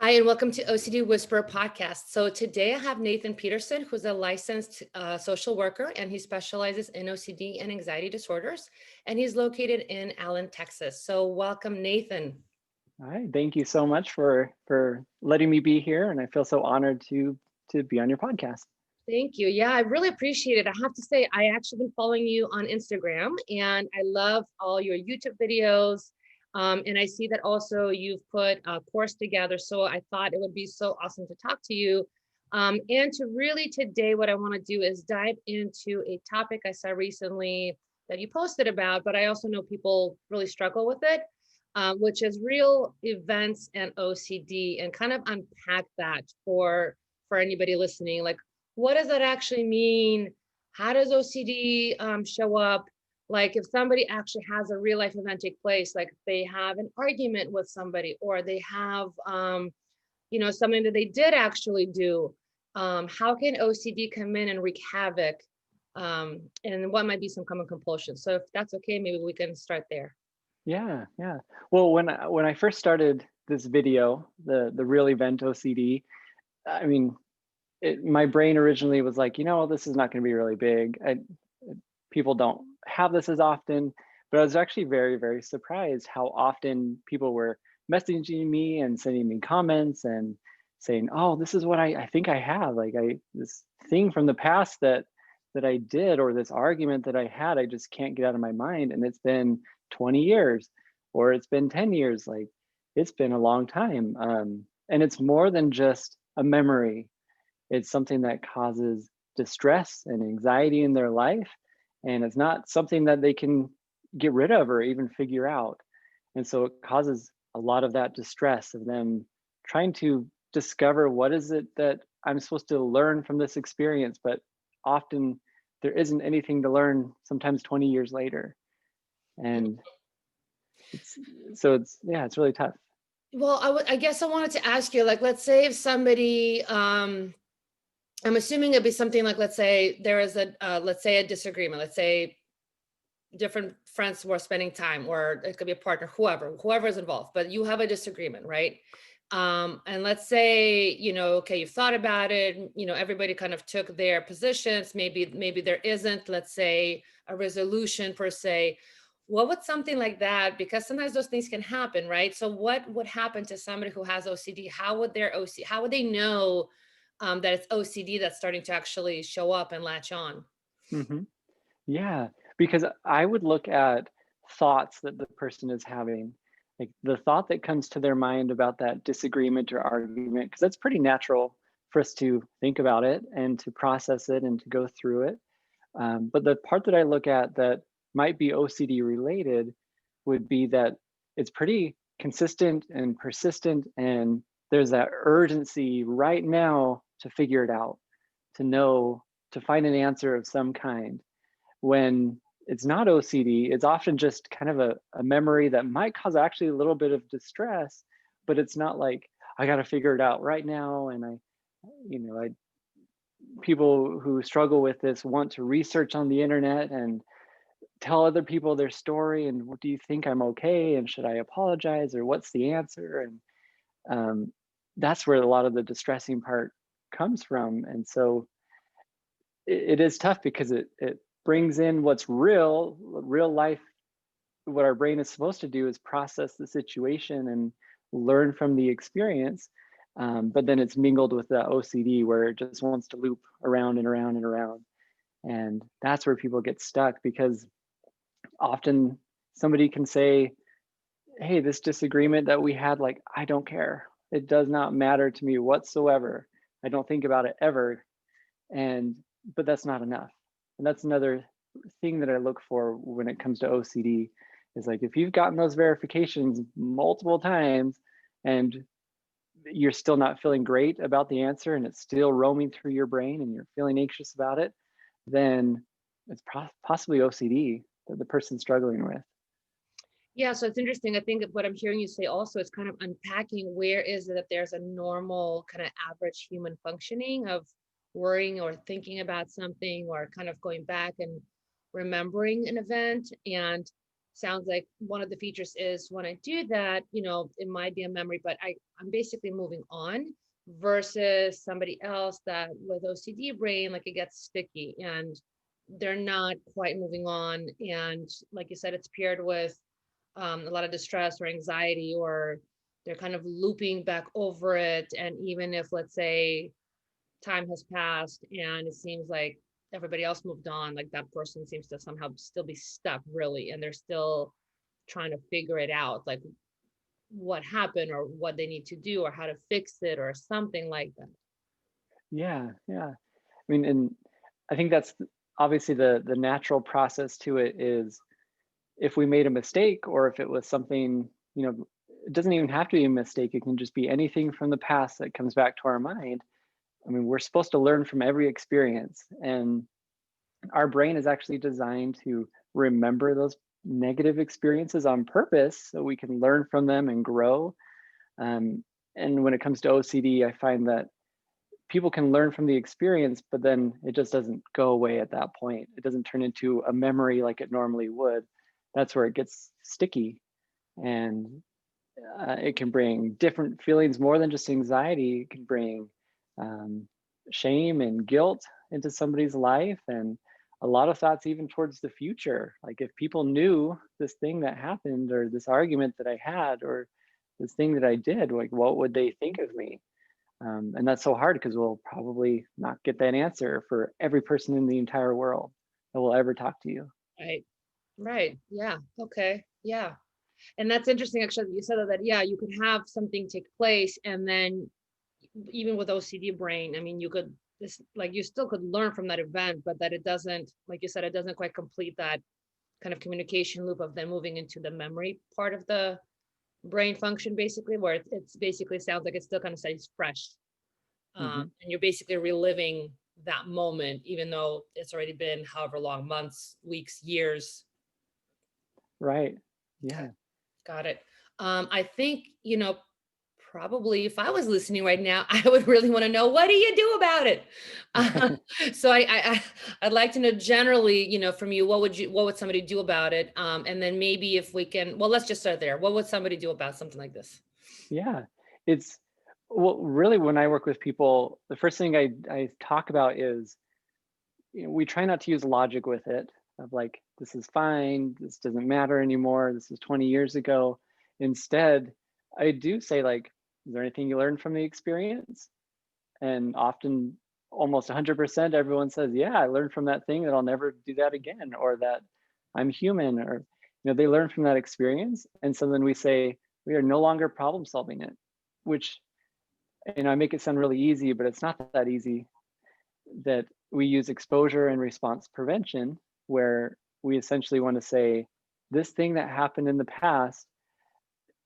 Hi, and welcome to OCD Whisperer Podcast. So today I have Nathan Peterson, who's a licensed social worker, and he specializes in OCD and anxiety disorders, and he's located in Allen, Texas. So welcome, Nathan. All right, thank you so much for letting me be here, and I feel so honored to be on your podcast. Thank you. Yeah, I really appreciate it. I have to say, I actually been following you on Instagram, and I love all your YouTube videos. And I see that also you've put a course together. So I thought it would be so awesome to talk to you. And to really today, what I want to do is dive into a topic I saw recently that you posted about, but I also know people really struggle with it, which is real events and OCD, and kind of unpack that for anybody listening. Like, what does that actually mean? How does OCD show up? Like if somebody actually has a real life event take place, like if they have an argument with somebody, or they have, something that they did actually do, how can OCD come in and wreak havoc? And what might be some common compulsions? So if that's okay, maybe we can start there. Yeah, yeah. Well, when I first started this video, the real event OCD, I mean, my brain originally was like, this is not going to be really big. People don't have this as often, but I was actually very, very surprised how often people were messaging me and sending me comments and saying, "Oh, this is what I think I have. Like this thing from the past that I did, or this argument that I had, I just can't get out of my mind. And it's been 20 years, or it's been 10 years. Like it's been a long time. And it's more than just a memory. It's something that causes distress and anxiety in their life, and it's not something that they can get rid of or even figure out. And so it causes a lot of that distress of them trying to discover what is it that I'm supposed to learn from this experience, but often there isn't anything to learn, sometimes 20 years later. And it's it's really tough. Well, I guess I wanted to ask you, like, let's say if somebody, I'm assuming it'd be something like, let's say there is let's say a disagreement. Let's say different friends who are spending time, or it could be a partner, whoever is involved, but you have a disagreement, right? And let's say, okay, you've thought about it, everybody kind of took their positions. Maybe there isn't, let's say, a resolution per se. What would something like that, because sometimes those things can happen, right? So what would happen to somebody who has OCD? How would they know that it's OCD that's starting to actually show up and latch on? hmm Yeah, because I would look at thoughts that the person is having, like the thought that comes to their mind about that disagreement or argument, because that's pretty natural for us to think about it and to process it and to go through it. But the part that I look at that might be OCD related would be that it's pretty consistent and persistent, and there's that urgency right now to figure it out, to know, to find an answer of some kind. When it's not OCD, it's often just kind of a memory that might cause actually a little bit of distress, but it's not like I got to figure it out right now. And I people who struggle with this want to research on the internet and tell other people their story. And what do you think, I'm okay? And should I apologize? Or what's the answer? And that's where a lot of the distressing part comes from. And so it is tough because it brings in what's real life. What our brain is supposed to do is process the situation and learn from the experience. But then it's mingled with the OCD where it just wants to loop around and around and around. And that's where people get stuck, because often somebody can say, "Hey, this disagreement that we had, like, I don't care. It does not matter to me whatsoever. I don't think about it ever." And but that's not enough. And that's another thing that I look for when it comes to OCD, is like if you've gotten those verifications multiple times and you're still not feeling great about the answer and it's still roaming through your brain and you're feeling anxious about it, then it's possibly OCD that the person's struggling with. Yeah, so it's interesting. I think what I'm hearing you say also is kind of unpacking where is it that there's a normal kind of average human functioning of worrying or thinking about something, or kind of going back and remembering an event. And sounds like one of the features is when I do that, it might be a memory, but I'm basically moving on versus somebody else that with OCD brain, like it gets sticky and they're not quite moving on. And like you said, it's paired with a lot of distress or anxiety, or they're kind of looping back over it. And even if, let's say, time has passed and it seems like everybody else moved on, like that person seems to somehow still be stuck, really, and they're still trying to figure it out, like what happened or what they need to do or how to fix it or something like that. Yeah, yeah. I mean, and I think that's obviously the natural process to it is if we made a mistake or if it was something, it doesn't even have to be a mistake. It can just be anything from the past that comes back to our mind. I mean, we're supposed to learn from every experience, and our brain is actually designed to remember those negative experiences on purpose so we can learn from them and grow. And when it comes to OCD, I find that people can learn from the experience, but then it just doesn't go away at that point. It doesn't turn into a memory like it normally would. That's where it gets sticky. And it can bring different feelings more than just anxiety. It can bring um, shame and guilt into somebody's life, and a lot of thoughts even towards the future. Like if people knew this thing that happened or this argument that I had or this thing that I did, like what would they think of me? And that's so hard because we'll probably not get that answer for every person in the entire world that will ever talk to you. Right. Right. Yeah. Okay. Yeah. And that's interesting, actually, that you said that, yeah, you could have something take place and then even with OCD brain, I mean, you could this like you still could learn from that event, but that it doesn't, like you said, it doesn't quite complete that kind of communication loop of then moving into the memory part of the brain function, basically, where it's basically sounds like it still kind of stays fresh. Hmm. And you're basically reliving that moment, even though it's already been however long, months, weeks, years. Right. Okay, Yeah. got it. I think, probably if I was listening right now, I would really want to know, what do you do about it? Uh, so I'd like to know generally, from you, what would somebody do about it? And then maybe if we can, well, let's just start there. What would somebody do about something like this? Yeah. It's well, really, when I work with people, the first thing I talk about is, we try not to use logic with it of like, this is fine, this doesn't matter anymore, this is 20 years ago. Instead, I do say, like, is there anything you learned from the experience? And often, almost 100%, everyone says, yeah, I learned from that thing that I'll never do that again, or that I'm human, or, they learn from that experience. And so then we say, we are no longer problem solving it, which, I make it sound really easy, but it's not that easy. That we use exposure and response prevention, where we essentially want to say, this thing that happened in the past,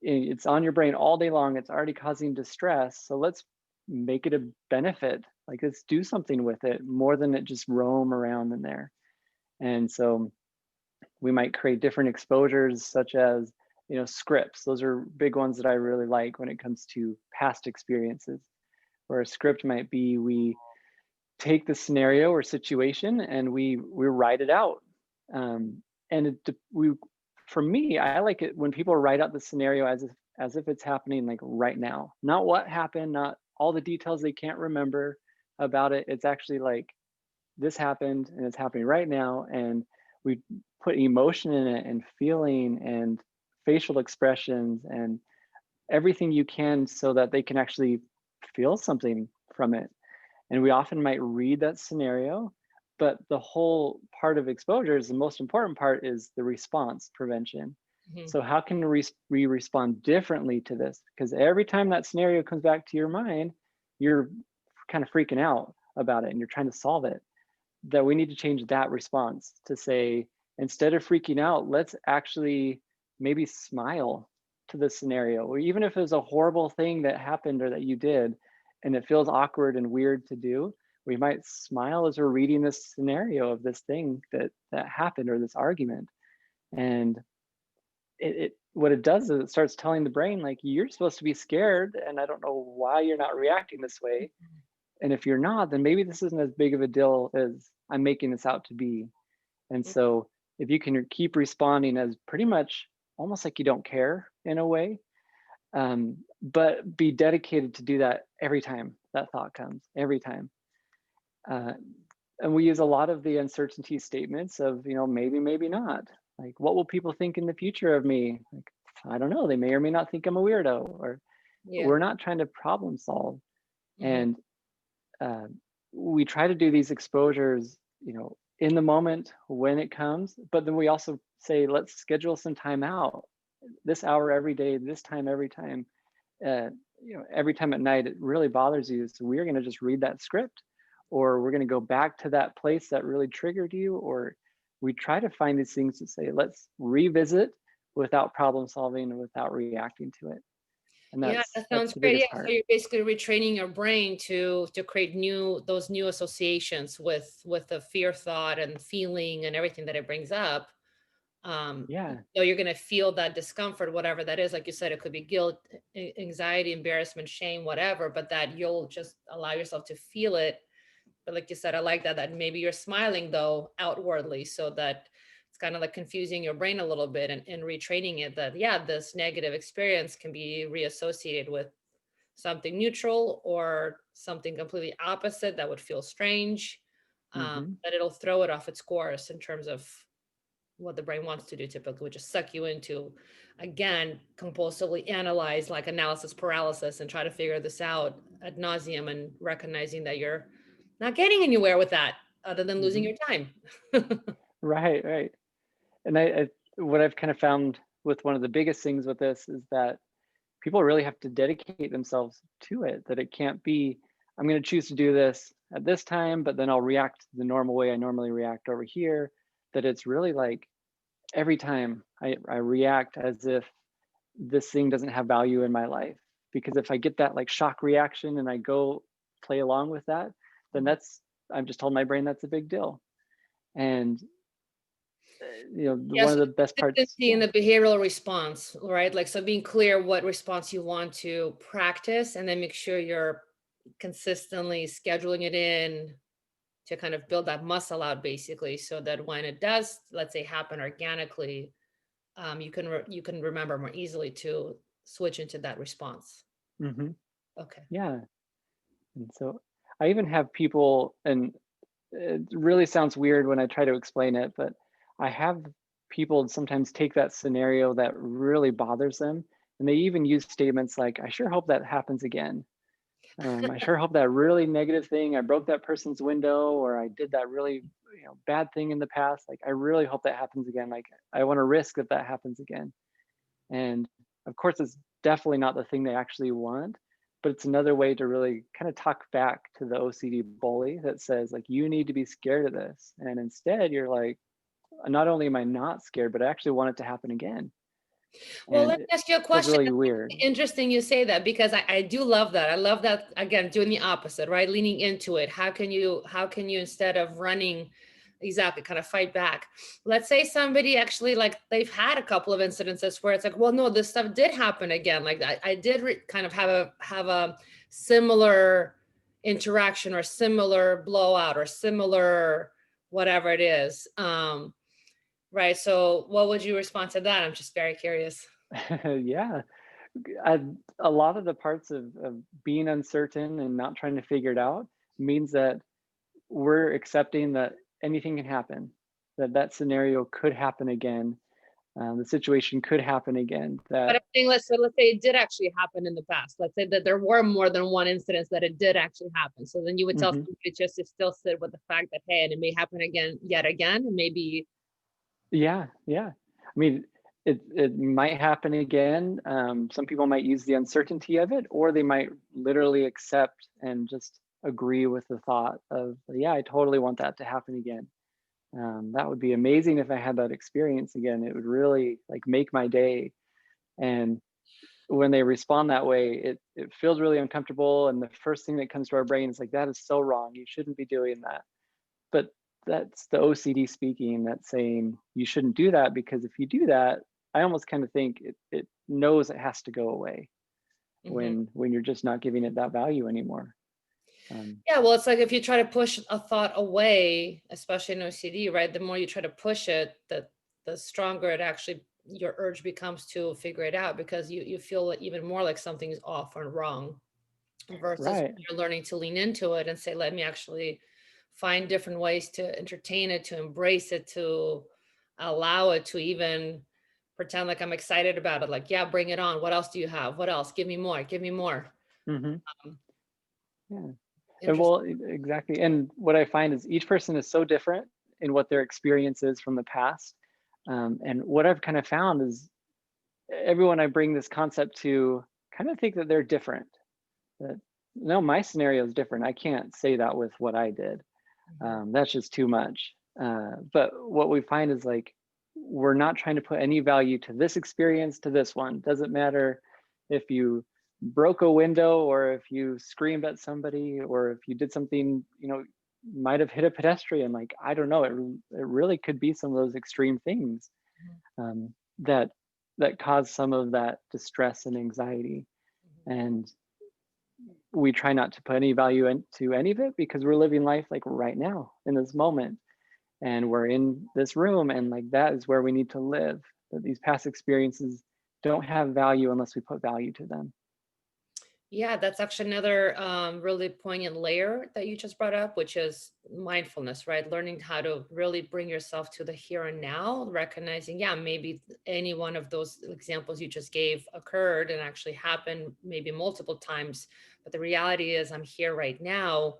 it's on your brain all day long, it's already causing distress, so let's make it a benefit. Like, let's do something with it more than it just roam around in there. And so we might create different exposures, such as, scripts. Those are big ones that I really like when it comes to past experiences, where a script might be, we take the scenario or situation and we write it out. And we, for me, I like it when people write out the scenario as if it's happening like right now, not what happened, not all the details they can't remember about it. It's actually like, this happened and it's happening right now, and we put emotion in it and feeling and facial expressions and everything you can so that they can actually feel something from it. And we often might read that scenario, but the whole part of exposure is, the most important part is the response prevention. Mhm. So how can we respond differently to this? Because every time that scenario comes back to your mind, you're kind of freaking out about it and you're trying to solve it. That we need to change that response to say, instead of freaking out, let's actually maybe smile to the scenario. Or even if it was a horrible thing that happened or that you did and it feels awkward and weird to do, we might smile as we're reading this scenario of this thing that happened, or this argument. And it what it does is it starts telling the brain, like, you're supposed to be scared and I don't know why you're not reacting this way. And if you're not, then maybe this isn't as big of a deal as I'm making this out to be. And so if you can keep responding as pretty much almost like you don't care in a way, but be dedicated to do that every time that thought comes, every time. Uh, and we use a lot of the uncertainty statements of, maybe, maybe not. Like, what will people think in the future of me? Like, I don't know. They may or may not think I'm a weirdo, or Yeah. we're not trying to problem solve. Mhm. And uh, we try to do these exposures, in the moment when it comes, but then we also say, let's schedule some time out, this hour every day, this time every time. Every time at night it really bothers you, so we're going to just read that script, or we're going to go back to that place that really triggered you, or we try to find these things to say, let's revisit without problem solving and without reacting to it. And Yeah, that's that that's sounds the great. Yeah, biggest so part. you're basically retraining your brain to create those new associations with the fear thought and feeling and everything that it brings up. Yeah. So you're gonna feel that discomfort, whatever that is. Like you said, it could be guilt, anxiety, embarrassment, shame, whatever, but that you'll just allow yourself to feel it. But like you said, I like that maybe you're smiling though outwardly, so that it's kind of like confusing your brain a little bit and retraining it that, yeah, this negative experience can be reassociated with something neutral or something completely opposite that would feel strange. Hmm. That it'll throw it off its course in terms of what the brain wants to do typically, which is suck you into, again, compulsively analyze, like analysis paralysis, and try to figure this out ad nauseum, and recognizing that you're not getting anywhere with that other than losing Hmm. your time. Right, right. And what I've kind of found with one of the biggest things with this is that people really have to dedicate themselves to it, that it can't be, I'm going to choose to do this at this time, but then I'll react the normal way I normally react over here. That it's really like every time I react as if this thing doesn't have value in my life. Because if I get that like shock reaction and I go play along with that, then I've just told my brain that's a big deal. And one Yes, of the best parts, consistency in yeah. the behavioral response, right? Like, so being clear what response you want to practice, and then make sure you're consistently scheduling it in to kind of build that muscle out, basically, so that when it does, let's say, happen organically, you can remember more easily to switch into that response. Hmm. Okay. Yeah. And so I even have people, and it really sounds weird when I try to explain it, but I have people sometimes take that scenario that really bothers them, and they even use statements like, I sure hope that happens again. I sure hope that really negative thing, I broke that person's window, or I did that really bad thing in the past. Like, I really hope that happens again. Like, I want to risk that happens again. And of course, it's definitely not the thing they actually want, but it's another way to really kind of talk back to the OCD bully that says, like, you need to be scared of this. And instead, you're like, not only am I not scared, but I actually want it to happen again. Well, And let me it ask you a feels question. really It's weird. interesting you say that, because I do love that. I love that, again, doing the opposite, right? Leaning into it. How can you, instead of running, exactly, kind of fight back? Let's say somebody actually, like, they've had a couple of incidences where it's like, well, no, this stuff did happen again. Like, I did kind of have a similar interaction or similar blowout or similar whatever it is. Right. So what would you respond to that? I'm just very curious. Yeah. I, a lot of the parts of being uncertain and not trying to figure it out means that we're accepting that anything can happen, that scenario could happen again. The situation could happen again. But That I'm saying, let's say it did actually happen in the past. Let's say that there were more than one incidents that it did actually happen. So then you would tell Mhm. somebody just to still sit with the fact that, hey, and it may happen again, yet again, and maybe. Yeah, yeah. I mean, it might happen again. Some people might use the uncertainty of it, or they might literally accept and just agree with the thought of, yeah, I totally want that to happen again. That would be amazing if I had that experience again. It would really like make my day. And when they respond that way, it feels really uncomfortable. And the first thing that comes to our brain is like, that is so wrong. You shouldn't be doing that. But that's the OCD speaking, that's saying you shouldn't do that, because if you do that, I almost kind of think it knows it has to go away Mhm. when you're just not giving it that value anymore. Yeah, well, it's like if you try to push a thought away, especially in OCD, right? The more you try to push it, the stronger it actually your urge becomes to figure it out because you feel even more like something's off or wrong versus Right. you're learning to lean into it and say, let me actually find different ways to entertain it, to embrace it, to allow it to even pretend like I'm excited about it. Like, yeah, bring it on. What else do you have? What else? Give me more. Give me more. Hmm. Um, Yeah. And Interesting. well, exactly. And what I find is each person is so different in what their experience is from the past. And what I've kind of found is everyone I bring this concept to kind of think that they're different. That no, my scenario is different. I can't say that with what I did. Mhm. That's just too much. But what we find is like we're not trying to put any value to this experience to this one. Doesn't matter if you broke a window or if you screamed at somebody or if you did something, might have hit a pedestrian. Like I don't know. It really could be some of those extreme things Mhm. um, that cause some of that distress and anxiety. Mhm. And we try not to put any value into any of it because we're living life like right now in this moment and we're in this room and like that is where we need to live, that these past experiences don't have value unless we put value to them. Yeah, that's actually another really poignant layer that you just brought up, which is mindfulness, right? Learning how to really bring yourself to the here and now, recognizing, yeah, maybe any one of those examples you just gave occurred and actually happened maybe multiple times. But the reality is, I'm here right now,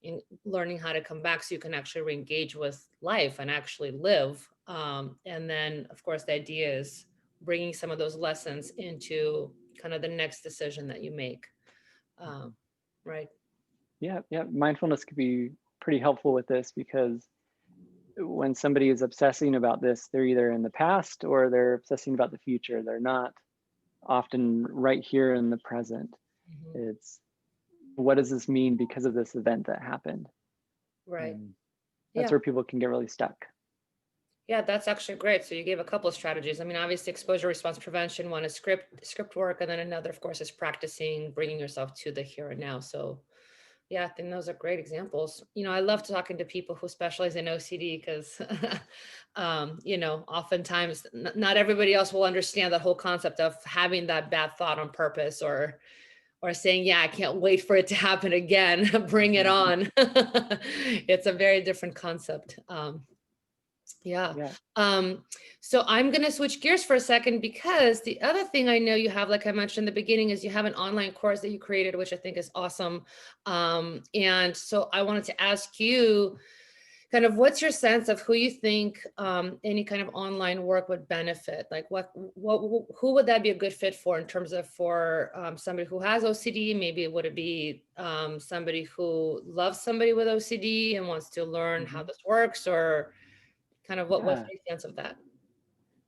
in learning how to come back so you can actually re-engage with life and actually live. And then, of course, the idea is bringing some of those lessons into kind of the next decision that you make. Um, right. Yeah, yeah, mindfulness could be pretty helpful with this because when somebody is obsessing about this, they're either in the past or they're obsessing about the future. They're not often right here in the present. Mhm. It's what does this mean because of this event that happened? Right. And that's Yeah. where people can get really stuck. Yeah, that's actually great. So you gave a couple of strategies. I mean, obviously exposure response prevention, one is script work, and then another, of course, is practicing bringing yourself to the here and now. So yeah, I think those are great examples. I love talking to people who specialize in OCD because, oftentimes not everybody else will understand that whole concept of having that bad thought on purpose or saying, yeah, I can't wait for it to happen again. Bring it Mhm. on. It's a very different concept. Yeah. Yeah. Um, so I'm going to switch gears for a second because the other thing I know you have, like I mentioned in the beginning, is you have an online course that you created, which I think is awesome. And so I wanted to ask you kind of what's your sense of who you think any kind of online work would benefit? Like who would that be a good fit for in terms of for somebody who has OCD? Maybe would it be somebody who loves somebody with OCD and wants to learn how Hmm. this works, or kind of what's Yeah. your sense of that?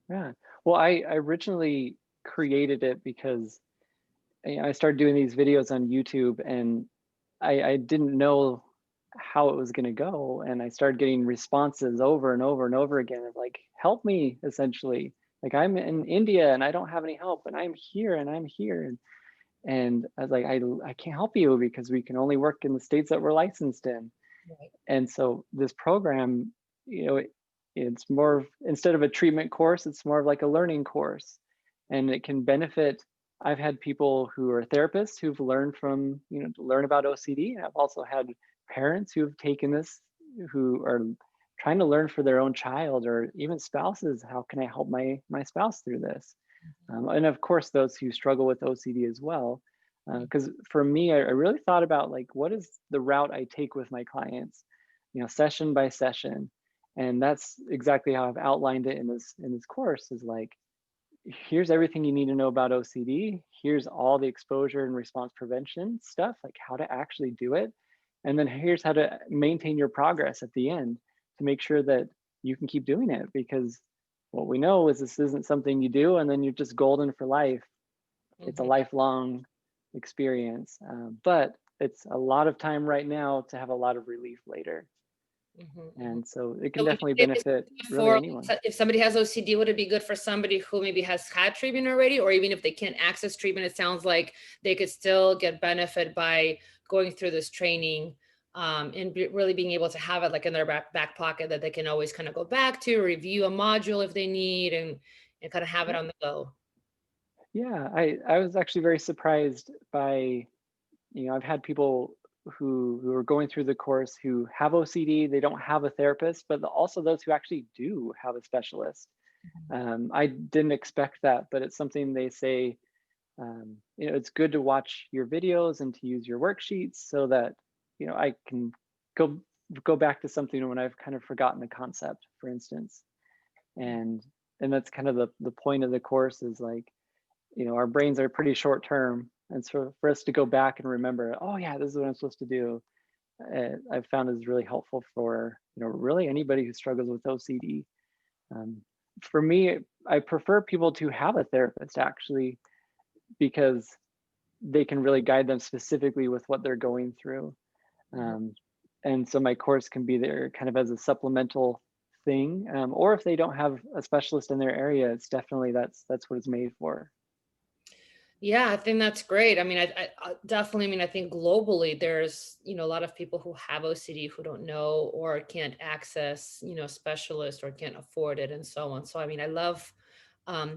Yeah. Well, I originally created it because I started doing these videos on YouTube and I didn't know how it was going to go. And I started getting responses over and over and over again of like, help me, essentially. Like, I'm in India and I don't have any help, and I'm here and I'm here. And I was like, I can't help you because we can only work in the states that we're licensed in. Right. And so this program, it's more of, instead of a treatment course, it's more of like a learning course. And it can benefit. I've had people who are therapists who've learned from, to learn about OCD. And I've also had parents who have taken this who are trying to learn for their own child, or even spouses. How can I help my spouse through this? And of course, those who struggle with OCD as well. Mhm. Because for me, I really thought about like, what is the route I take with my clients, session by session, and that's exactly how I've outlined it in this course. Is like, here's everything you need to know about OCD. Here's all the exposure and response prevention stuff, like how to actually do it, and then here's how to maintain your progress at the end to make sure that you can keep doing it. Because what we know is this isn't something you do and then you're just golden for life. It's a Mhm. lifelong experience, but it's a lot of time right now to have a lot of relief later. And so it can So would definitely you say it's benefit good really for, anyone. so if somebody has OCD, would it be good for somebody who maybe has had treatment already, or even if they can't access treatment, it sounds like they could still get benefit by going through this training, and really being able to have it like in their back pocket that they can always kind of go back to, review a module if they need, and kind of have it on the go. Yeah, I was actually very surprised by, I've had people who are going through the course who have OCD, they don't have a therapist, but also those who actually do have a specialist. I didn't expect that, but it's something they say, it's good to watch your videos and to use your worksheets so that, I can go go back to something when I've kind of forgotten the concept, for instance. And that's kind of the point of the course is like, our brains are pretty short term. And so for us to go back and remember, oh yeah, this is what I'm supposed to do, I've found is really helpful for, really anybody who struggles with OCD. Um, for me, I prefer people to have a therapist actually, because they can really guide them specifically with what they're going through. Um, and so my course can be there kind of as a supplemental thing, or if they don't have a specialist in their area, it's definitely that's what it's made for. Yeah, I think that's great. I mean, I definitely, I mean, I think globally there's, a lot of people who have OCD who don't know or can't access, specialists or can't afford it and so on. So, I mean, I love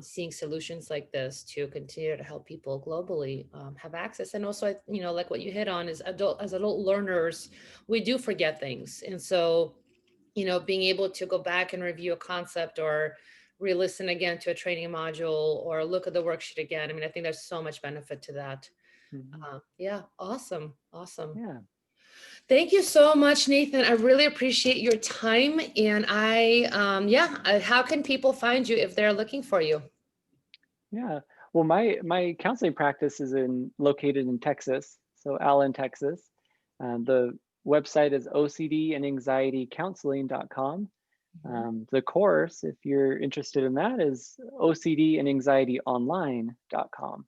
seeing solutions like this to continue to help people globally have access. And also, like what you hit on is as adult learners, we do forget things. And so, being able to go back and review a concept or re-listen again to a training module or look at the worksheet again. I mean, I think there's so much benefit to that. Mhm. Yeah, awesome. Awesome. Yeah, Thank you so much, Nathan. I really appreciate your time. And how can people find you if they're looking for you? yeah. Well, my counseling practice is located in Texas, so Allen, Texas. The website is OCD and Anxiety Counseling.com. Mhm. The course, if you're interested in that, is OCD and Anxiety Online.com.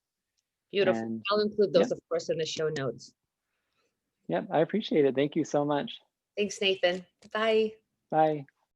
Beautiful. And I'll include yeah, those, of course, in the show notes. yeah, I appreciate it. Thank you so much. Thanks, Nathan. Bye. Bye.